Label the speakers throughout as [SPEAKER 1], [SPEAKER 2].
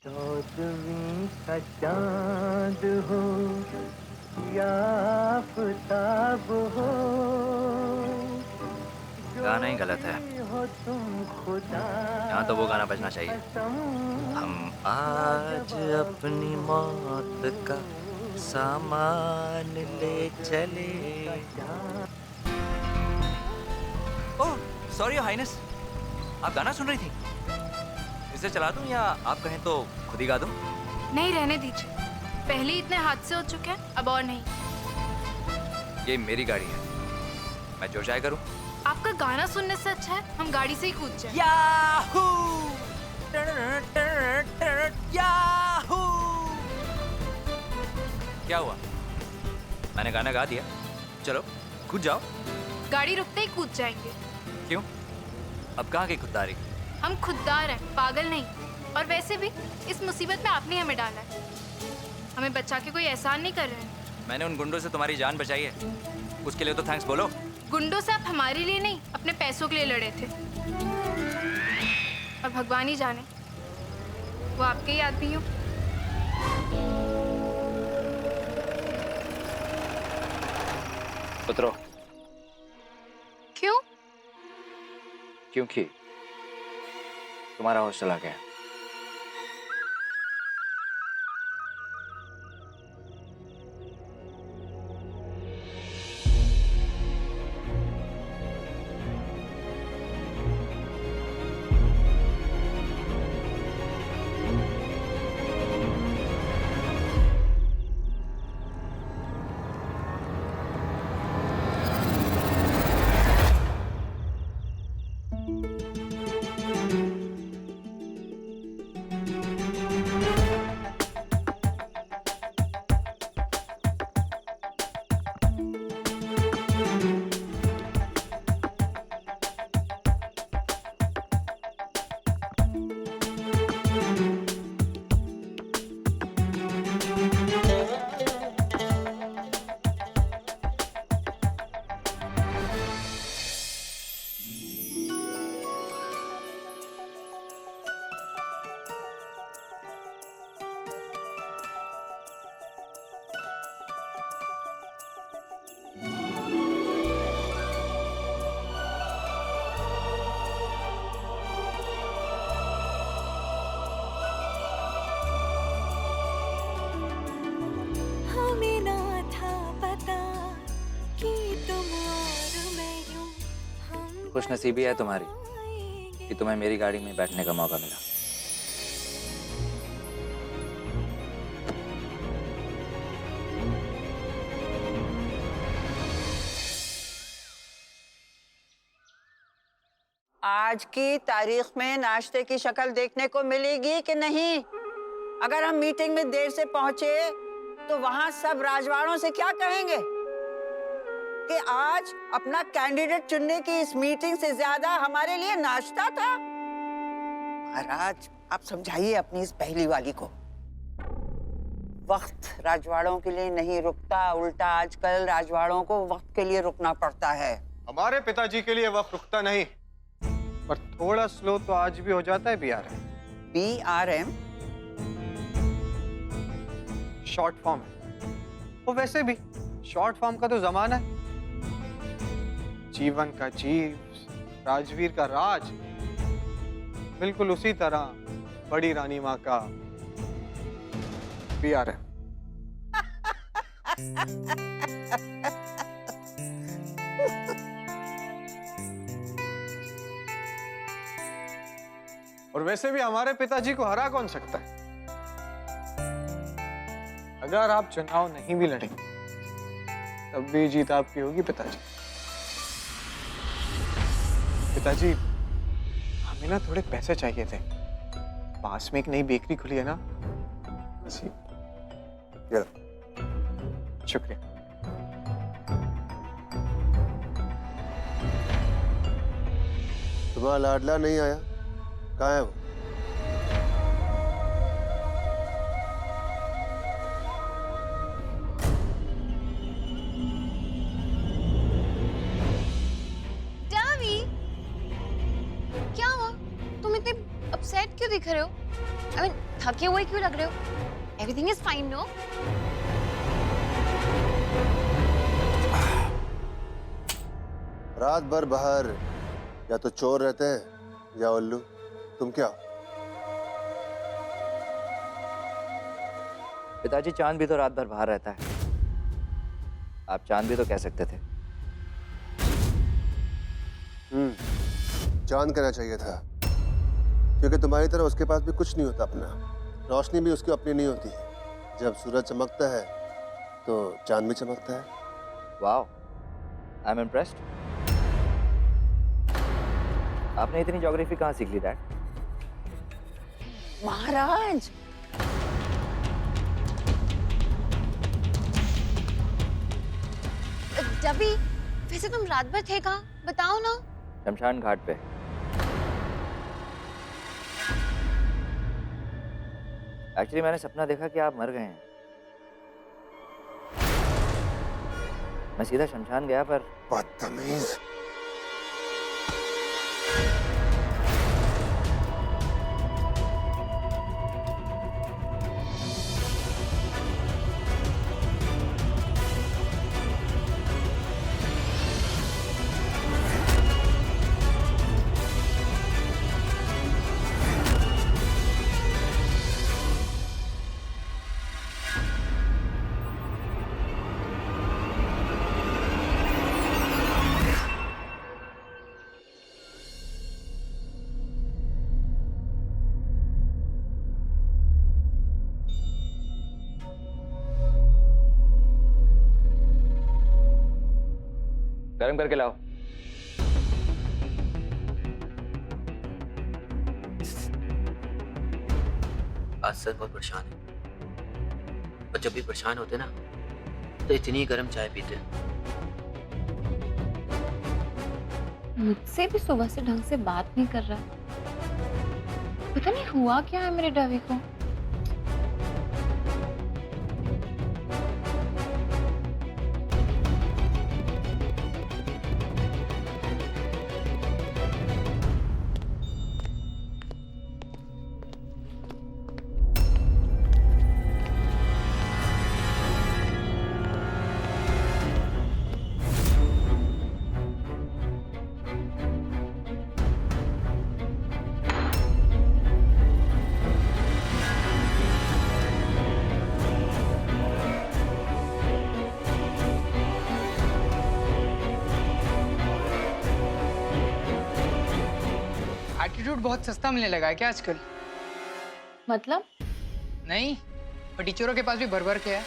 [SPEAKER 1] चौदहवीं का चांद हो या आफताब हो, जो
[SPEAKER 2] गाना ही गलत है।
[SPEAKER 1] भी हो तुम खुदा
[SPEAKER 2] यहाँ तो वो गाना बजना चाहिए।
[SPEAKER 1] कसम
[SPEAKER 2] हम
[SPEAKER 1] का
[SPEAKER 2] आज
[SPEAKER 1] जवाब
[SPEAKER 2] अपनी मौत का
[SPEAKER 1] हो।
[SPEAKER 2] सामान ले चले।
[SPEAKER 1] चौदहवीं का चांद।
[SPEAKER 2] ओह, सॉरी योर हाइनेस। आप गाना सुन रही थी? इसे चला दूं या आप कहें तो खुद ही गा दूं?
[SPEAKER 3] नहीं, रहने दीजिए। पहले ही इतने हादसे हो चुके हैं, अब और नहीं।
[SPEAKER 2] ये मेरी गाड़ी है, मैं जो चाहे करूं।
[SPEAKER 3] आपका गाना सुनने से अच्छा है हम गाड़ी से ही कूद जाएं।
[SPEAKER 2] याहू! याहू! क्या हुआ? मैंने गाना गा दिया। चलो कूद जाओ।
[SPEAKER 3] गाड़ी रुकते ही कूद जाएंगे।
[SPEAKER 2] क्यों? अब कहाँ की खुददारी?
[SPEAKER 3] हम खुददार हैं, पागल नहीं। और वैसे भी इस मुसीबत में आपने हमें डाला है। हमें बचा के कोई एहसान नहीं कर रहे हैं।
[SPEAKER 2] मैंने उन गुंडों से तुम्हारी जान बचाई है, उसके लिए तो थैंक्स बोलो।
[SPEAKER 3] गुंडों से आप हमारे लिए नहीं, अपने पैसों के लिए लड़े थे। और भगवान ही जाने वो आपके ही आदमी हो।
[SPEAKER 2] उतरो।
[SPEAKER 3] क्यों?
[SPEAKER 2] क्योंकि तुम्हारा होश चला गया।
[SPEAKER 4] हमें ना था पता कि तुम और मैं यूं हम
[SPEAKER 2] खुशनसीबी है तुम्हारी कि तुम्हें मेरी गाड़ी में बैठने का मौका मिला।
[SPEAKER 5] आज की तारीख में नाश्ते की शक्ल देखने को मिलेगी कि नहीं? अगर हम मीटिंग में देर से पहुंचे तो वहां सब राजवाड़ों से क्या कहेंगे कि आज अपना कैंडिडेट चुनने की इस मीटिंग से ज्यादा हमारे लिए नाश्ता था। महाराज, आप समझाइए अपनी इस पहली वाली को। वक्त राजवाड़ों के लिए नहीं रुकता, उल्टा आजकल राजवाड़ों को वक्त के लिए रुकना पड़ता है।
[SPEAKER 6] हमारे पिताजी के लिए वक्त रुकता नहीं, पर थोड़ा स्लो तो आज भी हो जाता है। BRM
[SPEAKER 5] BRM
[SPEAKER 6] शॉर्ट फॉर्म है, वो वैसे भी शॉर्ट फॉर्म का तो जमाना है। जीवन का जीव, राजवीर का राज, बिल्कुल उसी तरह बड़ी रानी माँ का BRM। और वैसे भी हमारे पिताजी को हरा कौन सकता है? अगर आप चुनाव नहीं भी लड़ेंगे तब भी जीत आपकी होगी पिताजी। पिताजी, हमें ना थोड़े पैसे चाहिए थे। पास में एक नई बेकरी खुली है ना, ये लो। शुक्रिया।
[SPEAKER 7] तुम्हारा लाडला नहीं आया? कहाँ है वो?
[SPEAKER 8] क्या हुआ? तुम इतने अपसेट क्यों दिख रहे हो? I mean, थके हुए क्यों लग रहे हो? Everything is fine, no?
[SPEAKER 7] रात भर बाहर या तो चोर रहते हैं या उल्लू। तुम क्या हो?
[SPEAKER 2] पिताजी, चांद भी तो रात भर बाहर रहता है। आप चांद भी तो कह सकते थे।
[SPEAKER 7] चांद कहना चाहिए था, क्योंकि तुम्हारी तरह उसके पास भी कुछ नहीं होता अपना। रोशनी भी उसकी अपनी नहीं होती है। जब सूरज चमकता है तो चांद भी चमकता है।
[SPEAKER 2] Wow, I am impressed. आपने इतनी ज्योग्राफी कहाँ सीख ली डैड?
[SPEAKER 5] महाराज,
[SPEAKER 8] डबी, वैसे तुम रात भर थे कहाँ? बताओ ना।
[SPEAKER 2] शमशान घाट पे। एक्चुअली मैंने सपना देखा कि आप मर गए हैं। मैं सीधा शमशान गया, पर
[SPEAKER 7] बदतमीज।
[SPEAKER 2] गर्म करके लाओ।
[SPEAKER 9] आज सच बहुत परेशान है, और जब भी परेशान होते ना तो इतनी गर्म चाय पीते हैं।
[SPEAKER 8] मुझसे भी सुबह से ढंग से बात नहीं कर रहा। पता नहीं हुआ क्या है मेरे डवी को।
[SPEAKER 10] एटीट्यूड बहुत सस्ता मिलने लगा है क्या आजकल?
[SPEAKER 8] मतलब?
[SPEAKER 10] नहीं, पर टीचरों के पास भी भर भर के है।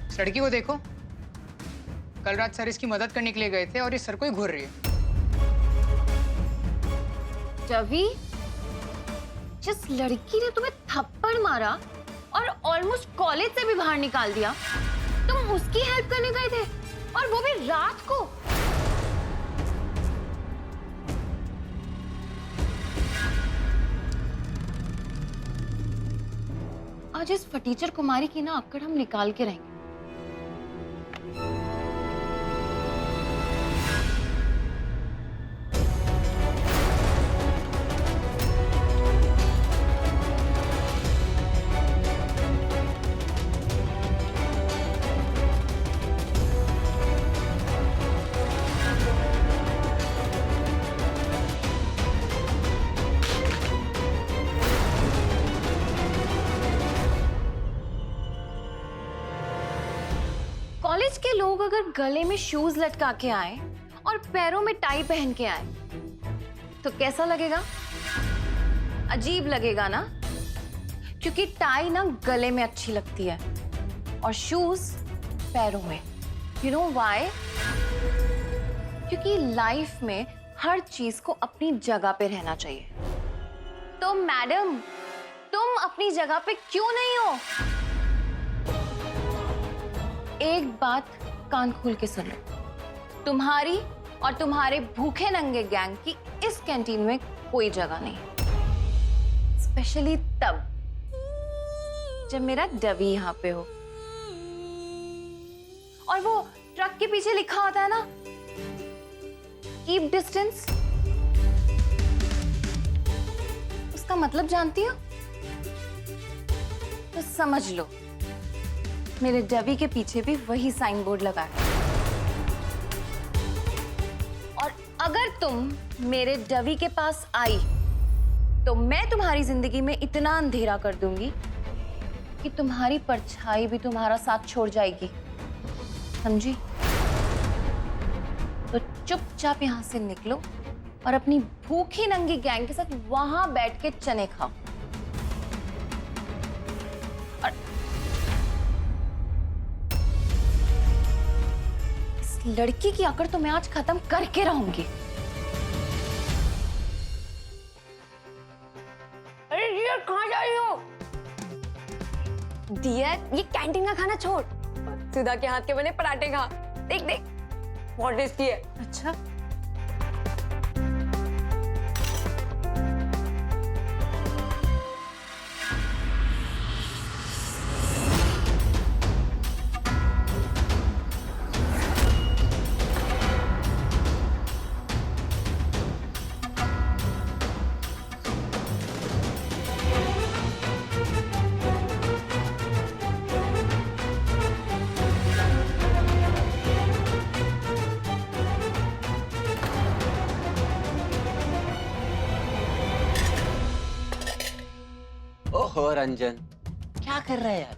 [SPEAKER 10] इस लड़की को देखो, कल रात सर इसकी मदद करने के लिए गए थे और इस सर को ही घूर रही है।
[SPEAKER 8] रवि, जिस लड़की ने तुम्हें थप्पड़ मारा और ऑलमोस्ट कॉलेज से भी बाहर निकाल दिया, तुम उसकी हेल्प करने गए थे, और वो भी रात को। आज इस फटीचर कुमारी की ना अक्कड़ हम निकाल के रहेंगे। कॉलेज के लोग अगर गले में शूज लटका के आए और पैरों में टाई पहन के आए तो कैसा लगेगा? अजीब लगेगा ना, क्योंकि टाई ना गले में अच्छी लगती है और शूज पैरों में। You know why? क्योंकि लाइफ में हर चीज को अपनी जगह पे रहना चाहिए। तो मैडम, तुम अपनी जगह पे क्यों नहीं हो? एक बात कान खोल के सुनो, तुम्हारी और तुम्हारे भूखे नंगे गैंग की इस कैंटीन में कोई जगह नहीं, स्पेशली तब जब मेरा डवी यहाँ पे हो। और वो ट्रक के पीछे लिखा होता है ना, कीप डिस्टेंस, उस इसका मतलब जानती हो? तो समझ लो, मेरे डबी के पीछे भी वही साइन बोर्ड लगा है। और अगर तुम मेरे डबी के पास आई तो मैं तुम्हारी जिंदगी में इतना अंधेरा कर दूंगी कि तुम्हारी परछाई भी तुम्हारा साथ छोड़ जाएगी, समझी? तो चुपचाप यहां से निकलो और अपनी भूखी नंगी गैंग के साथ वहां बैठ के चने खाओ। और इस लड़की की अकड़ तो मैं आज खत्म करके रहूंगी।
[SPEAKER 11] अरे डियर, कहाँ जा रही हो? डियर, ये कैंटीन का खाना छोड़, सुधा के हाथ के बने पराठे खा। देख देख, बहुत टेस्टी है।
[SPEAKER 8] अच्छा,
[SPEAKER 9] ओहो रंजन, क्या कर रहा है यार?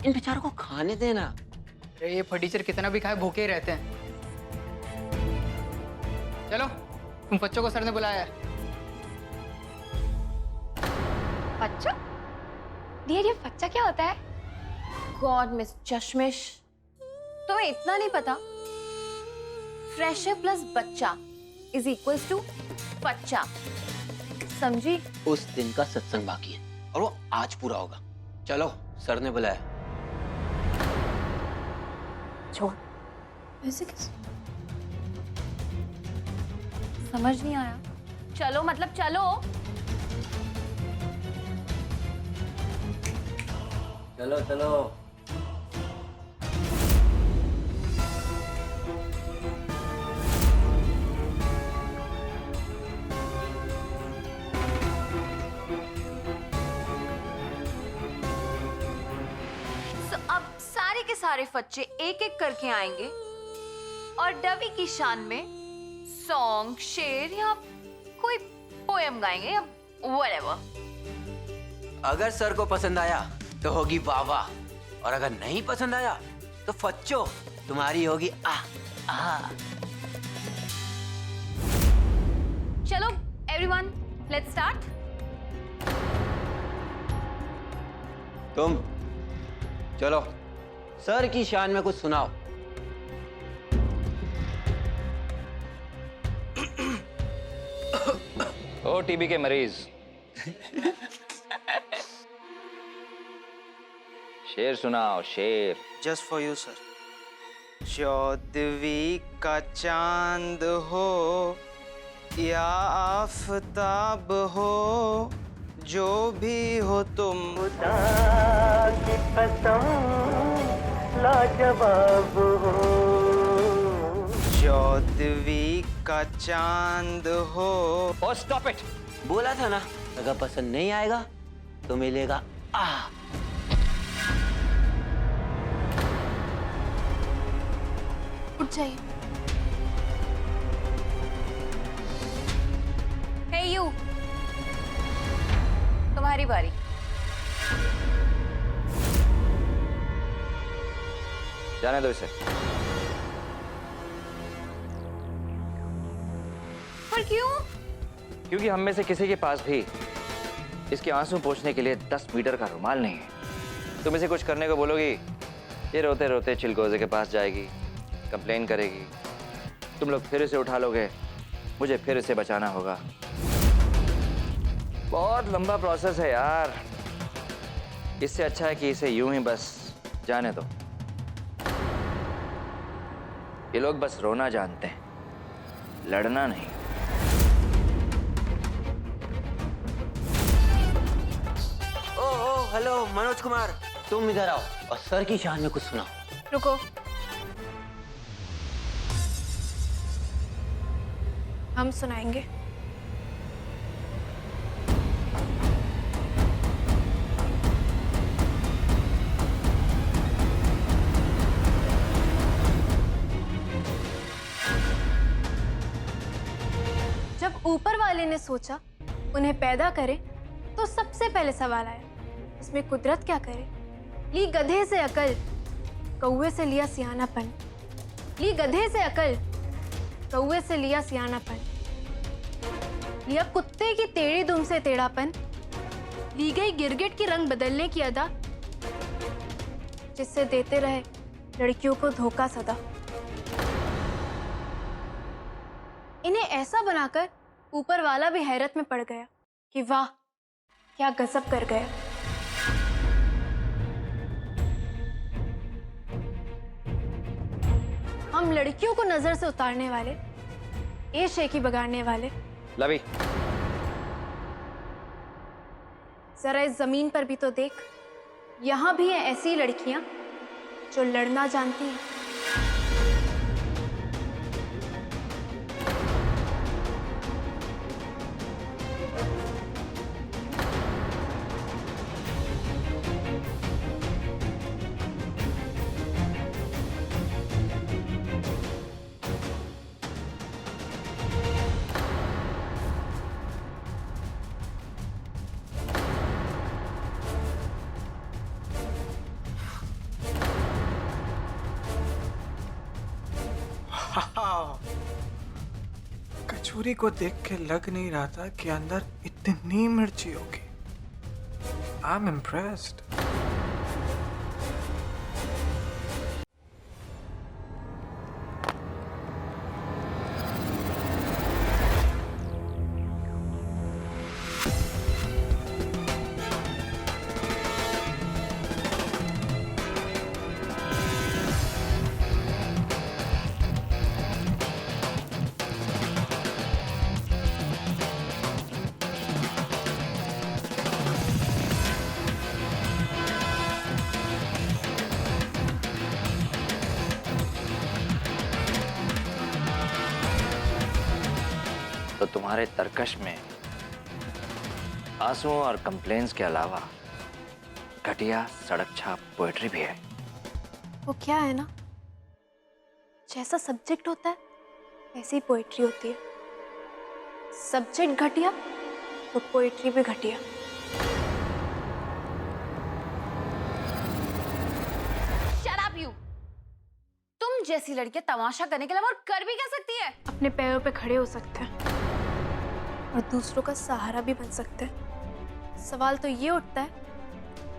[SPEAKER 9] इन बेचारों को खाने देना।
[SPEAKER 10] अरे ये फटीचर कितना भी खाए भूखे ही रहते हैं। चलो, तुम बच्चों को सर ने बुलाया है।
[SPEAKER 11] बच्चा? डियर, ये बच्चा क्या होता है?
[SPEAKER 8] गॉड मिस चश्मिश, तुम्हें इतना नहीं पता? फ्रेशर प्लस बच्चा इज इक्वल्स टू बच्चा, समझी?
[SPEAKER 9] उस दिन का सत्संग बाकी है और वो आज पूरा होगा। चलो, सर ने बुलाया।
[SPEAKER 11] छोड़।
[SPEAKER 8] ऐसे कैसे? समझ नहीं आया। चलो मतलब चलो।
[SPEAKER 9] चलो चलो।
[SPEAKER 8] अब सारे के सारे बच्चे एक एक करके आएंगे और डबी की शान में सॉन्ग, शेर या कोई पोएम गाएंगे या व्हाटएवर।
[SPEAKER 9] अगर सर को पसंद आया तो होगी वाह वाह, और अगर नहीं पसंद आया तो फच्चो तुम्हारी होगी आ आ।
[SPEAKER 8] चलो एवरीवन, लेट्स स्टार्ट।
[SPEAKER 9] तुम चलो, सर की शान में कुछ सुनाओ।
[SPEAKER 2] ओ टीबी के मरीज, शेर सुनाओ, शेर।
[SPEAKER 12] Just for you sir. चौदहवीं का चांद हो या आफताब हो, जो भी हो तुम,
[SPEAKER 1] खुदा की कसम लाजवाब हो।
[SPEAKER 12] चौदहवीं का चांद हो।
[SPEAKER 2] ओ स्टॉप इट।
[SPEAKER 9] बोला था ना, अगर पसंद नहीं आएगा तो मिलेगा आ।
[SPEAKER 3] उठ जाइए।
[SPEAKER 8] हे यू, तुम्हारी बारी।
[SPEAKER 2] जाने दो इसे।
[SPEAKER 8] पर क्यों?
[SPEAKER 2] क्योंकि हम में से किसी के पास भी इसके आंसू पोंछने के लिए 10 मीटर का रुमाल नहीं है। तुम इसे कुछ करने को बोलोगी, ये रोते रोते चिलगोजे के पास जाएगी, कंप्लेन करेगी, तुम लोग फिर इसे उठा लोगे, मुझे फिर इसे बचाना होगा। बहुत लंबा प्रोसेस है यार। इससे अच्छा है कि इसे यूं ही बस जाने दो। ये लोग बस रोना जानते हैं, लड़ना नहीं।
[SPEAKER 9] ओ हेलो मनोज कुमार, तुम इधर आओ और सर की शान में कुछ सुनाओ।
[SPEAKER 3] रुको, हम सुनाएंगे। जब ऊपर वाले ने सोचा उन्हें पैदा करे तो सबसे पहले सवाल आया, इसमें कुदरत क्या करे? ली गधे से अकल, कौवे से लिया सियानापन। ली गधे से अकल, कौवे से लिया सियानापन। लिया कुत्ते की टेढ़ी दुम से टेढ़ापन। ली गई गिरगिट की रंग बदलने की अदा, जिससे देते रहे लड़कियों को धोखा सदा। इन्हें ऐसा बनाकर ऊपर वाला भी हैरत में पड़ गया कि वाह क्या गजब कर गया। हम लड़कियों को नजर से उतारने वाले, ये शेखी बगाड़ने वाले।
[SPEAKER 2] लवी,
[SPEAKER 3] जरा इस जमीन पर भी तो देख, यहाँ भी हैं ऐसी लड़कियां जो लड़ना जानती हैं।
[SPEAKER 12] कचौरी को देख के लग नहीं रहा था कि अंदर इतनी मिर्ची होगी। I am impressed.
[SPEAKER 2] तो तुम्हारे तरकश में आंसुओं और कंप्लेंट्स के अलावा घटिया सड़क छाप पोएट्री भी है।
[SPEAKER 3] वो क्या है ना, जैसा सब्जेक्ट होता है वैसी ही पोएट्री होती है। सब्जेक्ट घटिया तो पोएट्री भी घटिया।
[SPEAKER 8] Shut up you! तुम जैसी लड़कियां तमाशा करने के अलावा और कर भी क्या सकती है?
[SPEAKER 3] अपने पैरों पे खड़े हो सकते हैं और दूसरों का सहारा भी बन सकते हैं। सवाल तो ये उठता है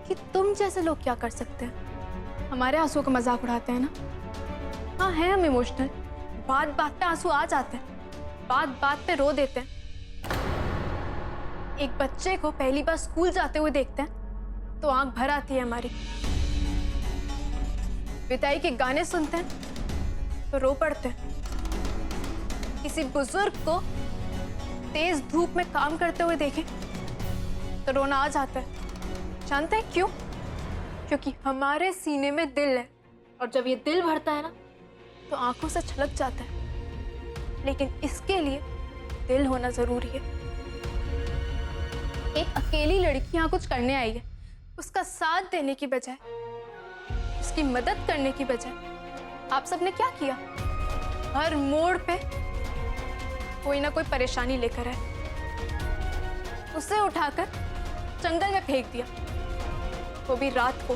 [SPEAKER 3] कि तुम जैसे लोग क्या कर सकते हैं? हमारे आंसुओं का मजाक उड़ाते हैं ना। हाँ, है हम इमोशनल, बात बात पे आंसू आ जाते हैं, बात बात पे रो देते हैं। एक बच्चे को पहली बार स्कूल जाते हुए देखते हैं तो आंख भर आती है हमारी। विदाई के गाने सुनते हैं तो रो पड़ते हैं। किसी बुजुर्ग को तेज धूप में काम करते हुए देखें तो रोना आ जाता है। जानते हैं क्यों? क्योंकि हमारे सीने में दिल है और जब ये दिल भरता है ना तो आंखों से छलक जाता है। लेकिन इसके लिए दिल होना जरूरी है। एक अकेली लड़की यहाँ कुछ करने आई है, उसका साथ देने की बजाय, उसकी मदद करने की बजाय आप सबने क्या किया? हर मोड़ पे कोई ना कोई परेशानी लेकर आए, उसे उठाकर जंगल में फेंक दिया, वो भी रात को।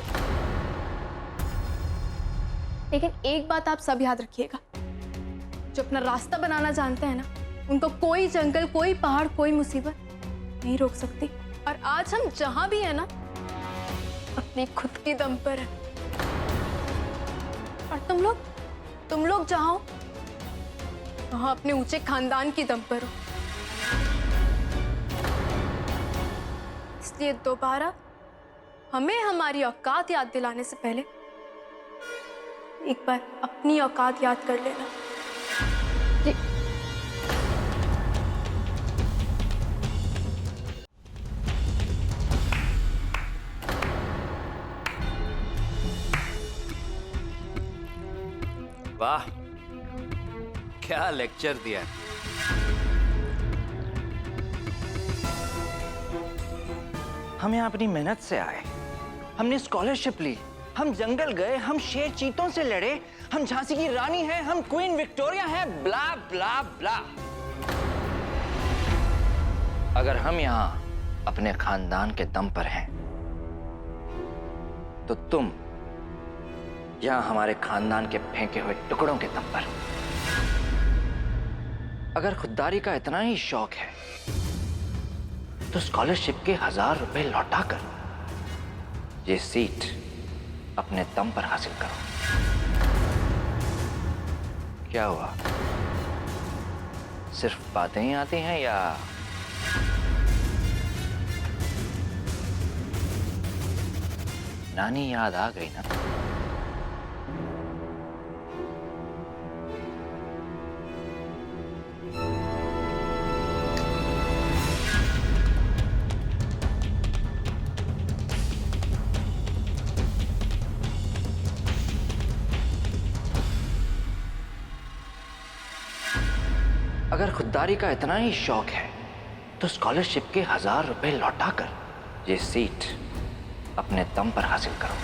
[SPEAKER 3] लेकिन एक बात आप सब याद रखिएगा, जो अपना रास्ता बनाना जानते हैं ना, उनको कोई जंगल, कोई पहाड़, कोई मुसीबत नहीं रोक सकती। और आज हम जहां भी है ना, अपनी खुद की दम पर है। और तुम लोग जहां हो वहां अपने ऊंचे खानदान की दम पर हो। इसलिए दोबारा हमें हमारी औकात याद दिलाने से पहले एक बार अपनी औकात याद कर लेना। जी।
[SPEAKER 2] वाह, क्या लेक्चर दिया। हम यहाँ अपनी मेहनत से आए, हमने स्कॉलरशिप ली, हम जंगल गए, हम शेर चीतों से लड़े, हम झांसी की रानी हैं, हम क्वीन विक्टोरिया हैं, ब्ला ब्ला ब्ला। अगर हम यहाँ अपने खानदान के दम पर हैं, तो तुम यहां हमारे खानदान के फेंके हुए टुकड़ों के दम पर। अगर खुददारी का इतना ही शौक है तो स्कॉलरशिप के 1000 रुपए लौटाकर ये सीट अपने दम पर हासिल करो। क्या हुआ, सिर्फ बातें ही आती हैं या नानी याद आ गई ना? अगर खुददारी का इतना ही शौक है तो स्कॉलरशिप के 1000 रुपए लौटाकर ये सीट अपने दम पर हासिल करो।